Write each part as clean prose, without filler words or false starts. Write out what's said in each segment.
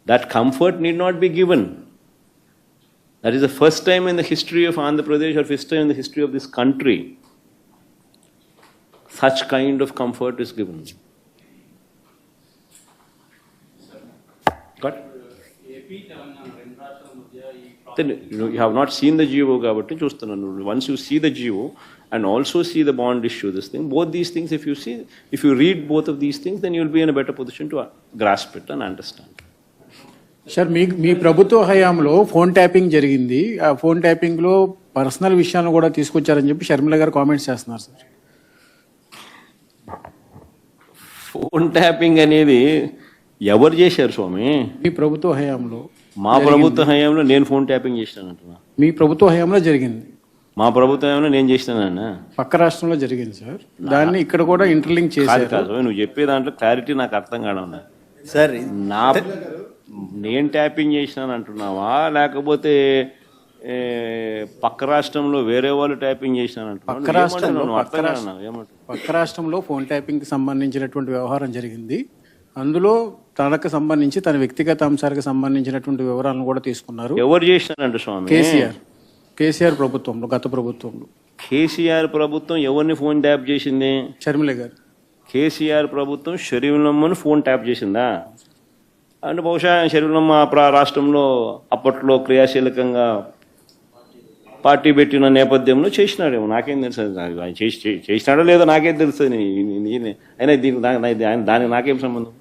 That comfort need not be given. That is the first time in the history of Andhra Pradesh, or first time in the history of this country, such kind of comfort is given. Got it? Then you have not seen the GO kabatti chustunanu. Once you see the GO and also see the bond issue, this thing, both these things, if you read both of these things, then you will be in a better position to grasp it and understand. Sir మీ ప్రభుత్వ హయాంలో phone tapping జరిగింది. ఆ phone tapping లో personal విషయాలను కూడా తీసుకొచ్చారని చెప్పి షర్మిల గారు కామెంట్స్ చేస్తున్నారు సార్. ఫోన్ ట్యాపింగ్ అనేది ఎవరు చేశారు స్వామి? మీ ప్రభుత్వ హయాంలో. మా ప్రభుత్వ హయాంలో నేను ఫోన్ ట్యాపింగ్ చేసినానంటున్నా. మీ ప్రభుత్వ హయాంలో జరిగింది. మా ప్రభుత్వ హయాంలో నేను చేసినానన్నా. పక్క రాష్ట్రంలో జరిగింది సార్. దాన్ని ఇక్కడ కూడా ఇంటర్లింక్ చేశారు. నువ్వు చెప్పే దాంట్లో క్లారిటీ నాకు అర్థం కావడం సార్. నేను ట్యాపింగ్ చేసినాను అంటున్నావా, లేకపోతే పక్క రాష్ట్రంలో వేరే వాళ్ళు ట్యాపింగ్ చేసినాను అంటున్నావు? పక్క రాష్ట్రంలో ఫోన్ ట్యాపింగ్ కి సంబంధించినటువంటి వ్యవహారం జరిగింది. అందులో తనకు సంబంధించి తన వ్యక్తిగత అంశాలకు సంబంధించినటువంటి వివరాలను కూడా తీసుకున్నారు. ఎవరు చేసినారంట స్వామి? కేసీఆర్ ప్రభుత్వంలో, గత ప్రభుత్వంలో. కేసీఆర్ ప్రభుత్వం ఎవరిని ఫోన్ ట్యాప్ చేసింది? షర్మిల గారు. కేసీఆర్ ప్రభుత్వం షర్మిలమ్మను ఫోన్ ట్యాప్ చేసిందా? అంటే బహుశా షర్మిలమ్మ రాష్ట్రంలో అప్పట్లో క్రియాశీలకంగా పార్టీ పెట్టిన నేపథ్యంలో చేసినాడేమో, నాకేం తెలుసు. ఆయన చేసినాడో లేదో నాకేం తెలుసు. అయినా దానికి నాకేం సంబంధం?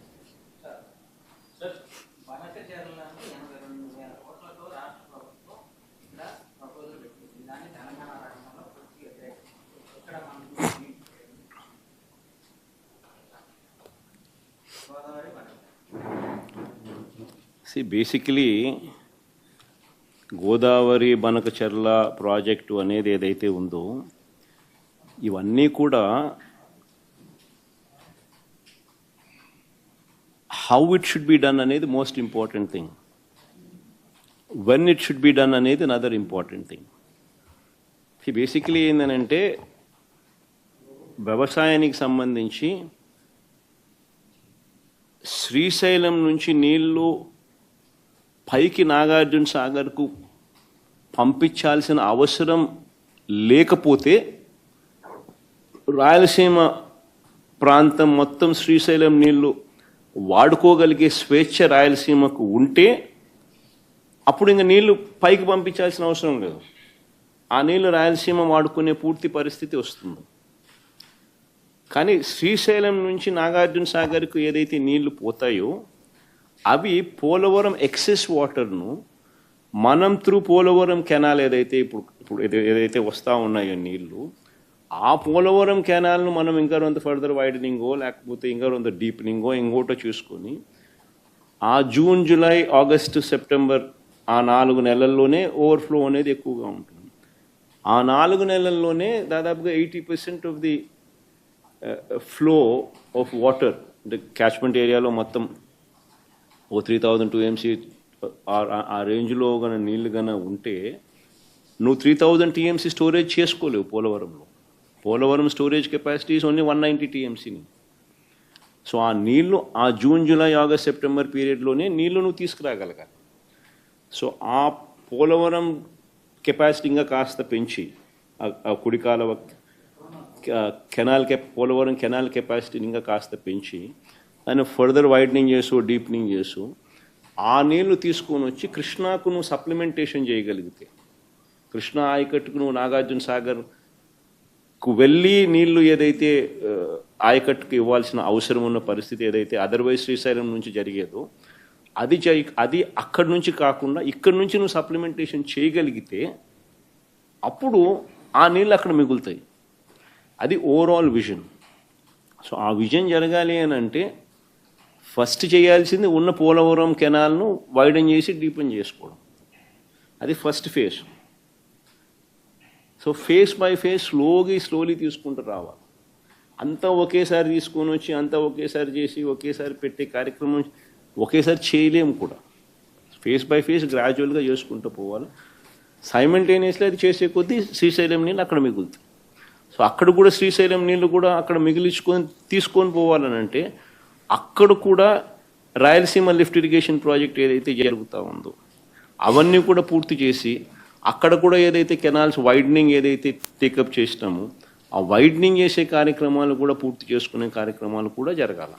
బేసికలీ గోదావరి బనకచెర్ల ప్రాజెక్టు అనేది ఏదైతే ఉందో, ఇవన్నీ కూడా how it should be done అనేది most important thing. When it should be done అనేది అనదర్ ఇంపార్టెంట్ థింగ్. బేసికలీ ఏంటంటే వ్యవసాయానికి సంబంధించి శ్రీశైలం నుంచి నీళ్లు పైకి నాగార్జున సాగర్కు పంపించాల్సిన అవసరం లేకపోతే రాయలసీమ ప్రాంతం మొత్తం శ్రీశైలం నీళ్లు వాడుకోగలిగే స్వేచ్ఛ రాయలసీమకు ఉంటే అప్పుడు ఇంకా నీళ్లు పైకి పంపించాల్సిన అవసరం లేదు. ఆ నీళ్లు రాయలసీమ వాడుకునే పూర్తి పరిస్థితి వస్తుంది. కానీ శ్రీశైలం నుంచి నాగార్జున సాగర్కు ఏదైతే నీళ్లు పోతాయో అవి పోలవరం ఎక్సెస్ వాటర్ను మనం త్రూ పోలవరం కెనాల్ ఇప్పుడు ఏదైతే వస్తూ ఉన్నాయో నీళ్లు, ఆ పోలవరం కెనాల్ను మనం ఇంకా కొంత ఫర్దర్ వైడనింగో లేకపోతే ఇంకా కొంత డీపెనింగో ఇంకోటో చూసుకొని ఆ జూన్, జూలై, ఆగస్టు, సెప్టెంబర్ ఆ 4 నెలల్లోనే ఓవర్ఫ్లో అనేది ఎక్కువగా ఉంటుంది. ఆ 4 నెలల్లోనే దాదాపుగా 80% of the flow of water అంటే క్యాచ్మెంట్ ఏరియాలో మొత్తం 3000 TMC ఆ రేంజ్లో కన్నా నీళ్ళు కన్నా ఉంటే నువ్వు 3000 TMC స్టోరేజ్ చేసుకోలేవు పోలవరంలో. Polavaram storage capacity is only 190 TMCని. సో ఆ నీళ్లు ఆ జూన్, జూలై, ఆగస్ట్, సెప్టెంబర్ పీరియడ్లోనే నీళ్లు నువ్వు తీసుకురాగలగాలి. సో ఆ పోలవరం కెపాసిటీ ఇంకా కాస్త పెంచి ఆ కుడికాల పోలవరం కెనాల్ కెపాసిటీని ఇంకా కాస్త పెంచి దాన్ని ఫర్దర్ వైడనింగ్ చేసు, డీపెనింగ్ చేసు, ఆ నీళ్లు తీసుకొని వచ్చి కృష్ణాకు నువ్వు సప్లిమెంటేషన్ చేయగలిగితే, కృష్ణా ఆయకట్టుకు నువ్వు నాగార్జున సాగర్కు వెళ్ళి నీళ్లు ఏదైతే ఆయకట్టుకు ఇవ్వాల్సిన అవసరం ఉన్న పరిస్థితి ఏదైతే అదర్వైజ్ శ్రీశైలం నుంచి జరిగేదో అది అక్కడి నుంచి కాకుండా ఇక్కడి నుంచి నువ్వు సప్లిమెంటేషన్ చేయగలిగితే అప్పుడు ఆ నీళ్ళు అక్కడ మిగులుతాయి. అది ఓవరాల్ విజన్. సో ఆ విజన్ జరగాలి అని అంటే ఫస్ట్ చేయాల్సింది ఉన్న పోలవరం కెనాల్ను వైడన్ చేసి డీపెన్ చేసుకోవడం. అది first phase. So phase by phase slowly తీసుకుంటూ రావాలి. అంతా ఒకేసారి తీసుకొని వచ్చి అంతా ఒకేసారి చేసి ఒకేసారి పెట్టే కార్యక్రమం ఒకేసారి చేయలేము కూడా. ఫేజ్ బై ఫేజ్ గ్రాడ్యువల్గా చేసుకుంటూ పోవాలి. సైమల్టేనియస్లీ అది చేసే కొద్దీ శ్రీశైలం నీళ్ళు అక్కడ మిగులుతాయి. సో అక్కడ కూడా శ్రీశైలం నీళ్ళు కూడా అక్కడ తీసుకొని పోవాలని అంటే అక్కడ కూడా రాయలసీమ లిఫ్ట్ ఇరిగేషన్ ప్రాజెక్ట్ ఏదైతే జరుగుతూ ఉందో అవన్నీ కూడా పూర్తి చేసి అక్కడ కూడా ఏదైతే కెనాల్స్ వైడనింగ్ ఏదైతే టేకప్ చేసినామో ఆ వైడనింగ్ చేసే కార్యక్రమాలు కూడా పూర్తి చేసుకునే కార్యక్రమాలు కూడా జరగాల.